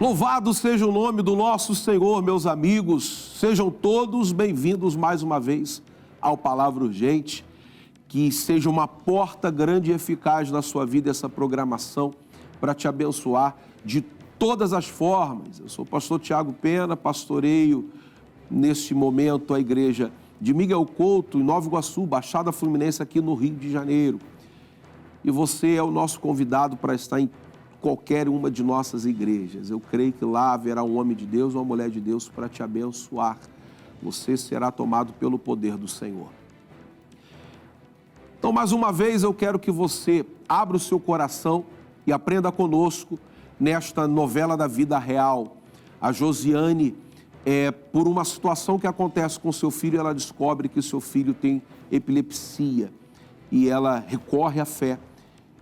Louvado seja o nome do nosso Senhor, meus amigos. Sejam todos bem-vindos mais uma vez ao Palavra Urgente. Que seja uma porta grande e eficaz na sua vida essa programação para te abençoar de todas as formas. Eu sou o pastor Tiago Pena, pastoreio neste momento a igreja de Miguel Couto, em Nova Iguaçu, Baixada Fluminense, aqui no Rio de Janeiro. E você é o nosso convidado para estar em qualquer uma de nossas igrejas. Eu creio que lá haverá um homem de Deus ou uma mulher de Deus para te abençoar. Você será tomado pelo poder do Senhor. Então, mais uma vez, eu quero que você abra o seu coração e aprenda conosco nesta novela da vida real. A Josiane, por uma situação que acontece com seu filho, ela descobre que seu filho tem epilepsia e ela recorre à fé.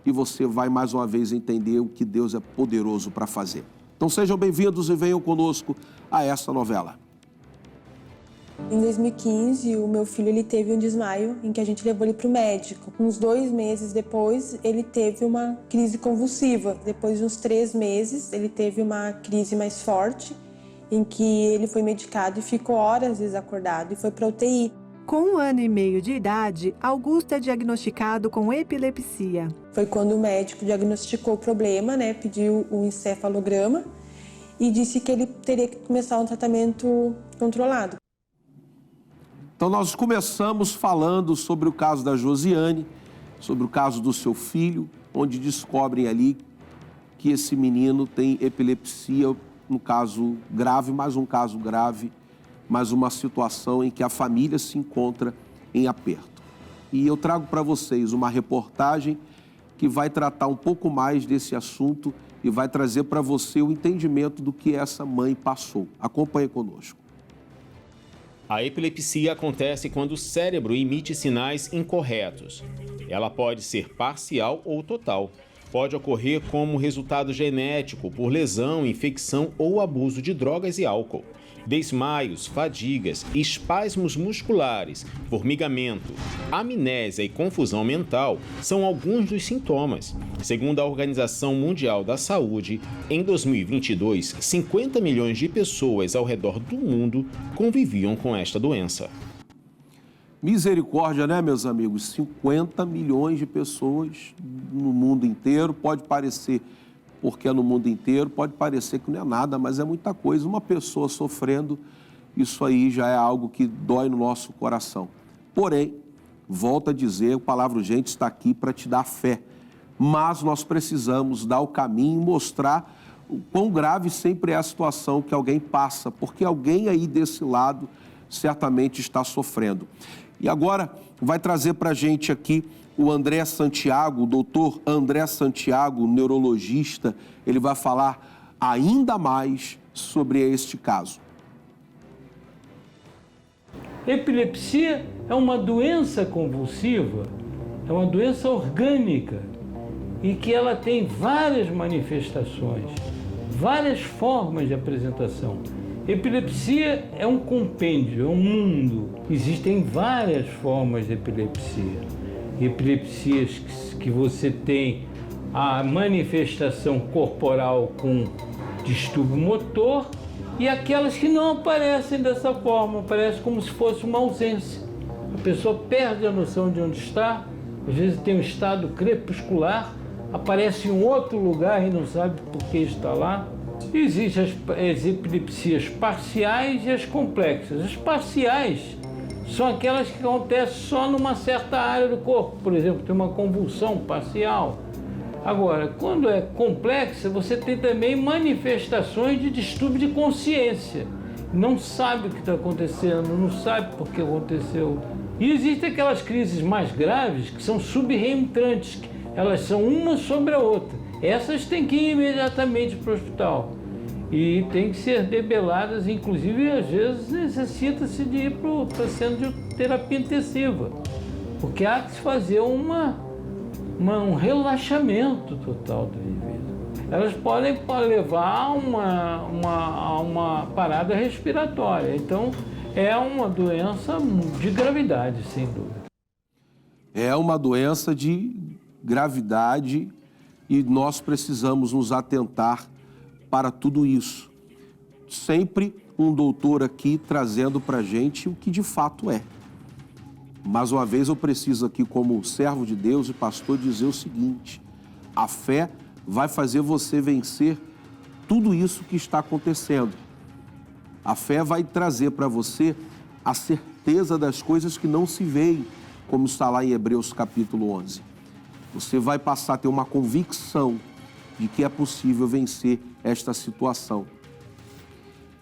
E você vai mais uma vez entender o que Deus é poderoso para fazer. Então sejam bem-vindos e venham conosco a essa novela. Em 2015, o meu filho ele teve um desmaio em que a gente levou ele para o médico. Uns 2 meses depois, ele teve uma crise convulsiva. Depois de uns 3 meses, ele teve uma crise mais forte, em que ele foi medicado e ficou horas desacordado e foi para UTI. Com 1 ano e meio de idade, Augusto é diagnosticado com epilepsia. Foi quando o médico diagnosticou o problema, pediu o encefalograma e disse que ele teria que começar um tratamento controlado. Então nós começamos falando sobre o caso da Josiane, sobre o caso do seu filho, onde descobrem ali que esse menino tem epilepsia, um caso grave, mais um caso grave, mas uma situação em que a família se encontra em aperto. E eu trago para vocês uma reportagem que vai tratar um pouco mais desse assunto e vai trazer para você o entendimento do que essa mãe passou. Acompanhe conosco. A epilepsia acontece quando o cérebro emite sinais incorretos. Ela pode ser parcial ou total. Pode ocorrer como resultado genético por lesão, infecção ou abuso de drogas e álcool. Desmaios, fadigas, espasmos musculares, formigamento, amnésia e confusão mental são alguns dos sintomas. Segundo a Organização Mundial da Saúde, em 2022, 50 milhões de pessoas ao redor do mundo conviviam com esta doença. Misericórdia, né, meus amigos? 50 milhões de pessoas no mundo inteiro. Pode parecer, porque é no mundo inteiro, pode parecer que não é nada, mas é muita coisa. Uma pessoa sofrendo, isso aí já é algo que dói no nosso coração. Porém, volto a dizer, a Palavra Urgente está aqui para te dar fé. Mas nós precisamos dar o caminho e mostrar o quão grave sempre é a situação que alguém passa, porque alguém aí desse lado certamente está sofrendo. E agora vai trazer para a gente aqui o André Santiago, o doutor André Santiago, neurologista. Ele vai falar ainda mais sobre este caso. Epilepsia é uma doença convulsiva, é uma doença orgânica e que ela tem várias manifestações, várias formas de apresentação. Epilepsia é um compêndio, é um mundo. Existem várias formas de epilepsia. Epilepsias que você tem a manifestação corporal com distúrbio motor e aquelas que não aparecem dessa forma, aparece como se fosse uma ausência. A pessoa perde a noção de onde está, às vezes tem um estado crepuscular, aparece em outro lugar e não sabe por que está lá. Existem as epilepsias parciais e as complexas. As parciais são aquelas que acontecem só numa certa área do corpo. Por exemplo, tem uma convulsão parcial. Agora, quando é complexa, você tem também manifestações de distúrbio de consciência. Não sabe o que está acontecendo, não sabe por que aconteceu. E existem aquelas crises mais graves que são subreentrantes, elas são uma sobre a outra. Essas têm que ir imediatamente para o hospital e têm que ser debeladas, inclusive às vezes necessita-se de ir para centro de terapia intensiva, porque há que se fazer um relaxamento total do indivíduo. Elas podem levar a uma parada respiratória, então é uma doença de gravidade, sem dúvida. É uma doença de gravidade e nós precisamos nos atentar para tudo isso. Sempre um doutor aqui trazendo para a gente o que de fato é. Mais uma vez eu preciso aqui, como servo de Deus e pastor, dizer o seguinte: a fé vai fazer você vencer tudo isso que está acontecendo. A fé vai trazer para você a certeza das coisas que não se veem, como está lá em Hebreus capítulo 11. Você vai passar a ter uma convicção de que é possível vencer esta situação.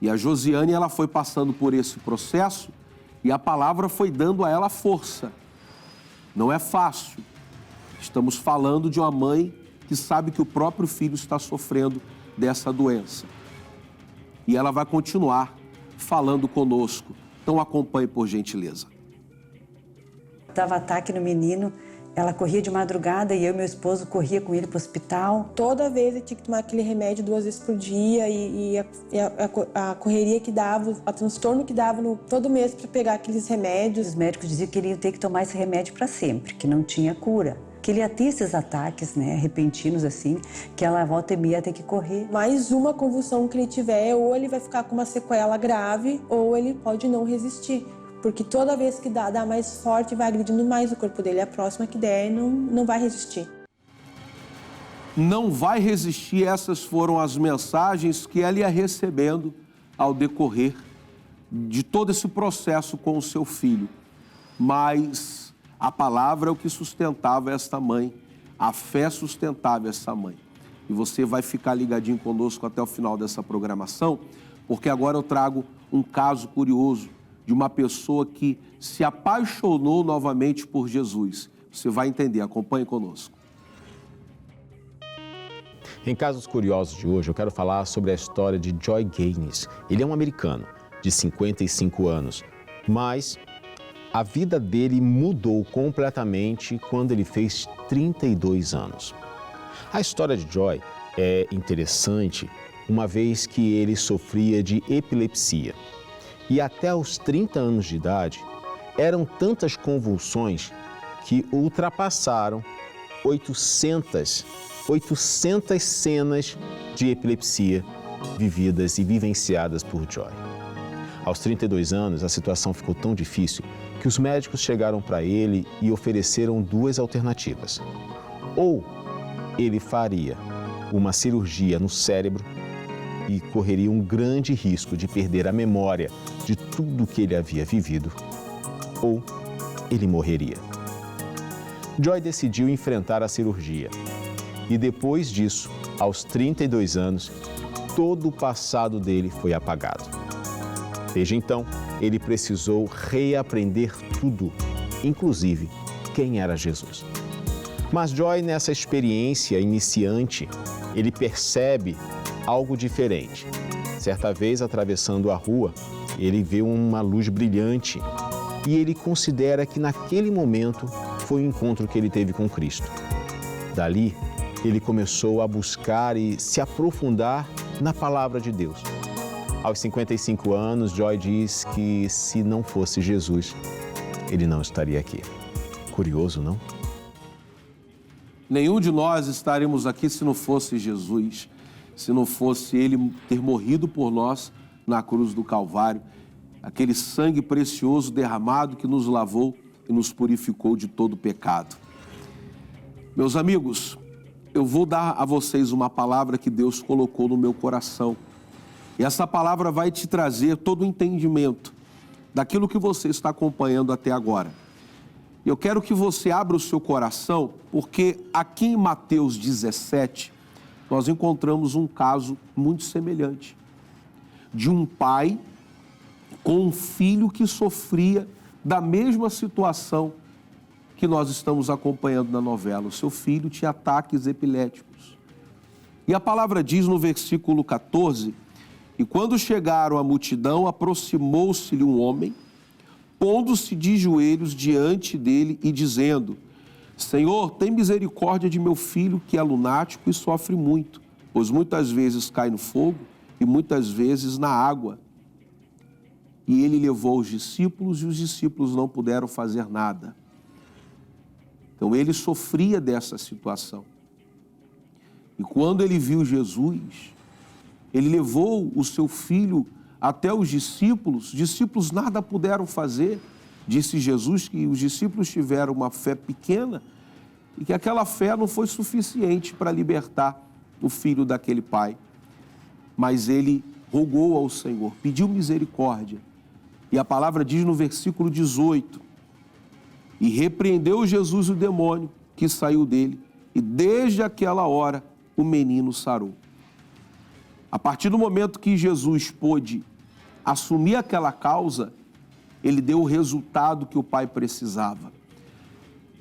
E a Josiane, ela foi passando por esse processo e a palavra foi dando a ela força. Não é fácil. Estamos falando de uma mãe que sabe que o próprio filho está sofrendo dessa doença. E ela vai continuar falando conosco. Então acompanhe, por gentileza. Dava ataque no menino, ela corria de madrugada e eu e meu esposo corria com ele para o hospital. Toda vez eu tinha que tomar aquele remédio 2 vezes por dia e a correria que dava, o transtorno que dava todo mês para pegar aqueles remédios. Os médicos diziam que ele ia ter que tomar esse remédio para sempre, que não tinha cura. Que ele ia ter esses ataques, né, repentinos assim, que ela volta e meia ia ter que correr. Mais uma convulsão que ele tiver, ou ele vai ficar com uma sequela grave, ou ele pode não resistir. Porque toda vez que dá mais forte, vai agredindo mais o corpo dele. A próxima que der, não vai resistir. Não vai resistir, essas foram as mensagens que ela ia recebendo ao decorrer de todo esse processo com o seu filho. Mas a palavra é o que sustentava esta mãe, a fé sustentava essa mãe. E você vai ficar ligadinho conosco até o final dessa programação, porque agora eu trago um caso curioso de uma pessoa que se apaixonou novamente por Jesus. Você vai entender, acompanhe conosco. Em Casos Curiosos de hoje, eu quero falar sobre a história de Joy Gaines. Ele é um americano de 55 anos, mas a vida dele mudou completamente quando ele fez 32 anos. A história de Joy é interessante, uma vez que ele sofria de epilepsia. E até os 30 anos de idade, eram tantas convulsões que ultrapassaram 800 cenas de epilepsia vividas e vivenciadas por Joy. Aos 32 anos, a situação ficou tão difícil que os médicos chegaram para ele e ofereceram 2 alternativas. Ou ele faria uma cirurgia no cérebro e correria um grande risco de perder a memória de tudo que ele havia vivido, ou ele morreria. Joy decidiu enfrentar a cirurgia e depois disso, aos 32 anos, todo o passado dele foi apagado. Desde então, ele precisou reaprender tudo, inclusive quem era Jesus. Mas Joy, nessa experiência iniciante, ele percebe algo diferente. Certa vez, atravessando a rua, ele vê uma luz brilhante e ele considera que naquele momento foi o encontro que ele teve com Cristo. Dali, ele começou a buscar e se aprofundar na palavra de Deus. Aos 55 anos, Joy diz que se não fosse Jesus, ele não estaria aqui. Curioso, não? Nenhum de nós estaríamos aqui se não fosse Jesus, se não fosse Ele ter morrido por nós na cruz do Calvário, aquele sangue precioso derramado que nos lavou e nos purificou de todo pecado. Meus amigos, eu vou dar a vocês uma palavra que Deus colocou no meu coração. E essa palavra vai te trazer todo o entendimento daquilo que você está acompanhando até agora. Eu quero que você abra o seu coração, porque aqui em Mateus 17, nós encontramos um caso muito semelhante. De um pai com um filho que sofria da mesma situação que nós estamos acompanhando na novela. O seu filho tinha ataques epiléticos. E a palavra diz no versículo 14, e quando chegaram à multidão, aproximou-se-lhe um homem, pondo-se de joelhos diante dele e dizendo: Senhor, tem misericórdia de meu filho que é lunático e sofre muito, pois muitas vezes cai no fogo e muitas vezes na água. E ele levou os discípulos e os discípulos não puderam fazer nada. Então ele sofria dessa situação. E quando ele viu Jesus, Ele levou o seu filho até os discípulos nada puderam fazer. Disse Jesus que os discípulos tiveram uma fé pequena e que aquela fé não foi suficiente para libertar o filho daquele pai. Mas ele rogou ao Senhor, pediu misericórdia. E a palavra diz no versículo 18, e repreendeu Jesus o demônio que saiu dele, e desde aquela hora o menino sarou. A partir do momento que Jesus pôde assumir aquela causa, ele deu o resultado que o pai precisava.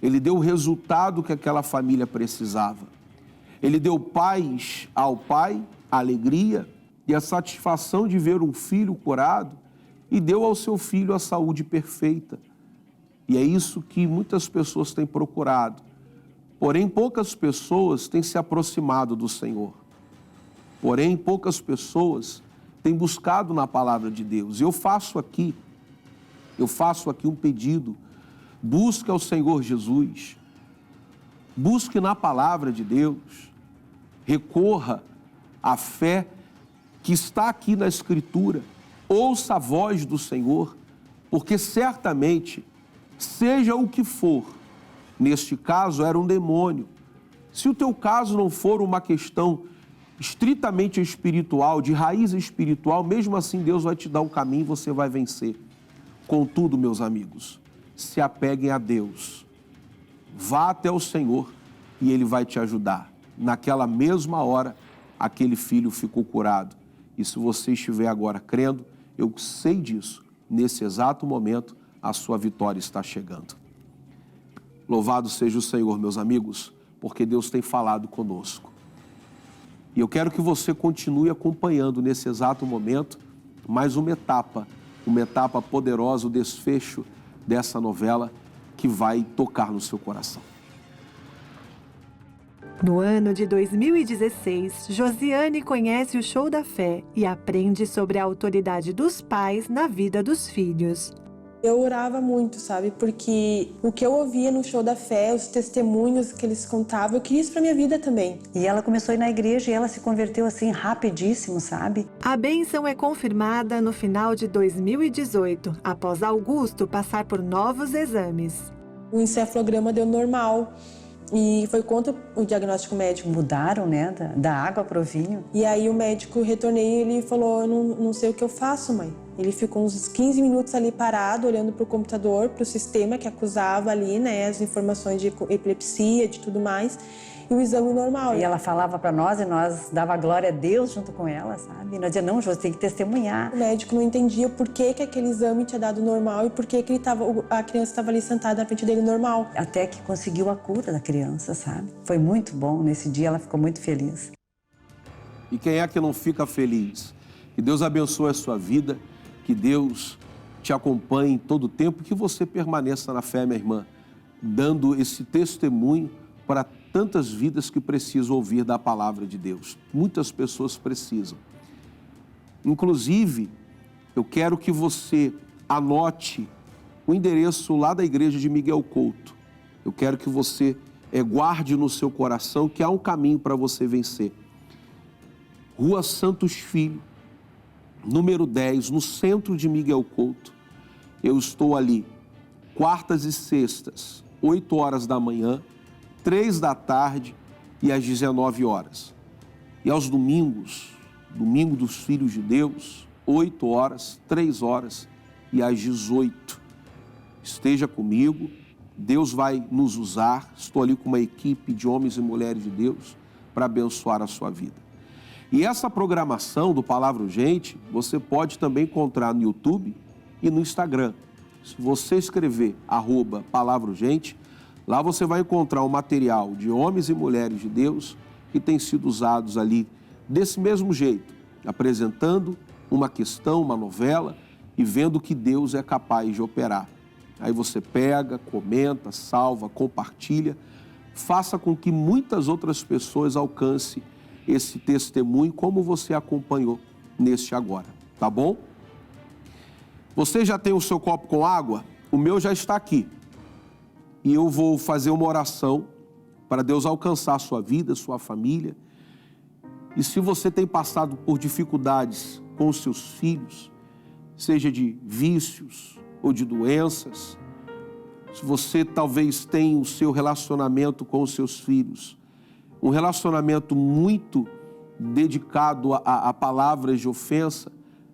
Ele deu o resultado que aquela família precisava. Ele deu paz ao pai, a alegria e a satisfação de ver um filho curado, e deu ao seu filho a saúde perfeita. E é isso que muitas pessoas têm procurado. Porém, poucas pessoas têm se aproximado do Senhor. Porém, poucas pessoas têm buscado na palavra de Deus. E eu faço aqui um pedido. Busque ao Senhor Jesus. Busque na palavra de Deus. Recorra à fé que está aqui na Escritura. Ouça a voz do Senhor, porque certamente, seja o que for, neste caso era um demônio. Se o teu caso não for uma questão estritamente espiritual, de raiz espiritual, mesmo assim Deus vai te dar um caminho e você vai vencer. Contudo, meus amigos, se apeguem a Deus. Vá até o Senhor e Ele vai te ajudar. Naquela mesma hora, aquele filho ficou curado. E se você estiver agora crendo, eu sei disso, nesse exato momento, a sua vitória está chegando. Louvado seja o Senhor, meus amigos, porque Deus tem falado conosco. E eu quero que você continue acompanhando nesse exato momento mais uma etapa poderosa, o desfecho dessa novela que vai tocar no seu coração. No ano de 2016, Josiane conhece o Show da Fé e aprende sobre a autoridade dos pais na vida dos filhos. Eu orava muito, sabe? Porque o que eu ouvia no Show da Fé, os testemunhos que eles contavam, eu queria isso pra minha vida também. E ela começou a ir na igreja e ela se converteu assim rapidíssimo, sabe? A bênção é confirmada no final de 2018, após Augusto passar por novos exames. O encefalograma deu normal. E foi contra o diagnóstico médico. Mudaram, né, da água para o vinho. E aí o médico, retornei, ele falou, eu não sei o que eu faço, mãe. Ele ficou uns 15 minutos ali parado, olhando para o computador, para o sistema que acusava ali, né, as informações de epilepsia, de tudo mais, e o exame normal. E ela falava para nós e nós dava glória a Deus junto com ela, sabe? E nós dizia, não, Jô, você tem que testemunhar. O médico não entendia por que aquele exame tinha dado normal e por que a criança estava ali sentada na frente dele normal. Até que conseguiu a cura da criança, sabe? Foi muito bom, nesse dia ela ficou muito feliz. E quem é que não fica feliz? Que Deus abençoe a sua vida, que Deus te acompanhe em todo o tempo, que você permaneça na fé, minha irmã, dando esse testemunho para tantas vidas que precisam ouvir da palavra de Deus. Muitas pessoas precisam. Inclusive, eu quero que você anote o endereço lá da igreja de Miguel Couto. Eu quero que você guarde no seu coração que há um caminho para você vencer. Rua Santos Filho, número 10, no centro de Miguel Couto. Eu estou ali, quartas e sextas, 8 horas da manhã, 3 da tarde e às 19 horas. E aos domingos, domingo dos Filhos de Deus, 8 horas, 3 horas e às 18. Esteja comigo, Deus vai nos usar. Estou ali com uma equipe de homens e mulheres de Deus para abençoar a sua vida. E essa programação do Palavra Urgente, você pode também encontrar no YouTube e no Instagram. Se você escrever @Palavra Urgente, lá você vai encontrar um material de homens e mulheres de Deus que têm sido usados ali desse mesmo jeito, apresentando uma questão, uma novela e vendo que Deus é capaz de operar. Aí você pega, comenta, salva, compartilha, faça com que muitas outras pessoas alcancem esse testemunho como você acompanhou neste agora, tá bom? Você já tem o seu copo com água? O meu já está aqui. E eu vou fazer uma oração para Deus alcançar a sua vida, sua família. E se você tem passado por dificuldades com os seus filhos, seja de vícios ou de doenças, se você talvez tenha o seu relacionamento com os seus filhos, um relacionamento muito dedicado a palavras de ofensa,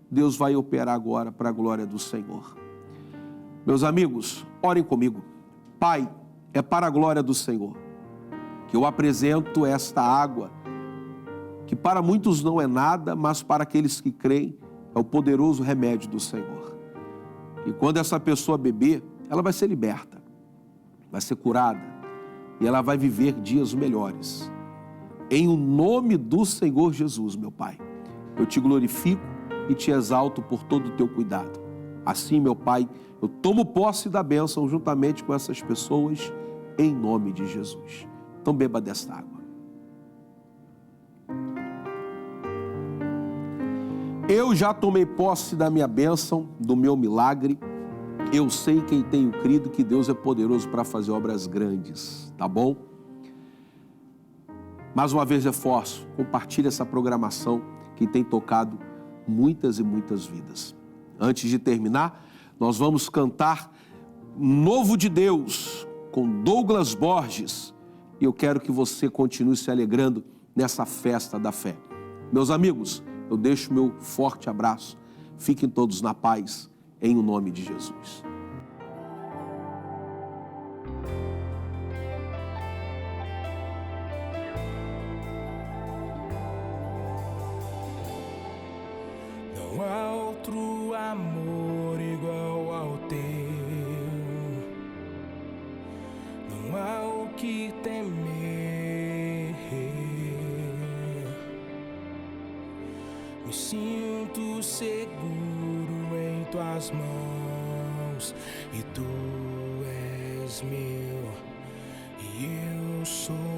Deus vai operar agora para a glória do Senhor. Meus amigos, orem comigo. Pai, é para a glória do Senhor que eu apresento esta água, que para muitos não é nada, mas para aqueles que creem é o poderoso remédio do Senhor. E quando essa pessoa beber, ela vai ser liberta, vai ser curada e ela vai viver dias melhores. Em o nome do Senhor Jesus, meu Pai, eu te glorifico e te exalto por todo o teu cuidado. Assim, meu Pai, eu tomo posse da bênção juntamente com essas pessoas, em nome de Jesus. Então beba desta água. Eu já tomei posse da minha bênção, do meu milagre. Eu sei quem tenho crido que Deus é poderoso para fazer obras grandes, tá bom? Mais uma vez reforço, compartilhe essa programação que tem tocado muitas e muitas vidas. Antes de terminar, nós vamos cantar Novo de Deus com Douglas Borges. E eu quero que você continue se alegrando nessa festa da fé. Meus amigos, eu deixo meu forte abraço. Fiquem todos na paz, em o nome de Jesus. Não há outro amor igual ao teu. Não há o que temer. Me sinto seguro em tuas mãos e tu és meu e eu sou